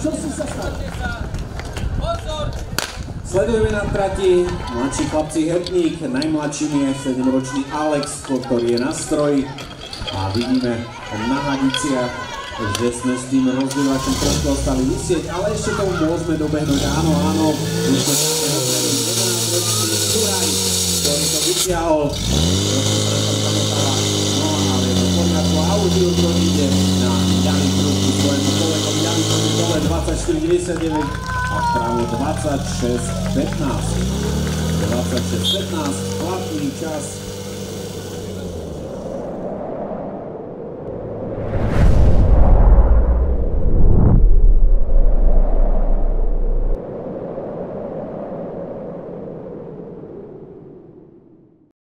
Čo si sa stalo? Sledujeme na trati mladší chlapci Hertník, najmladším je 7-ročný Alex, ktorý je na stroji a vidíme na hadiciach, že sme s tým rozdielačom trošku ostali vysieť, ale ešte tomu môžeme dobehnúť, áno, už sme máme rozdielný 11-ročný Juraj, ktorý to vyťahol, trošku sa tam zamotala, no ale je to poriadku, Audi už ide na Jany Krúžku svojemu kolegom, Jany Krúžku dole 24,99 a vpravo 26,15. 26,15, platný čas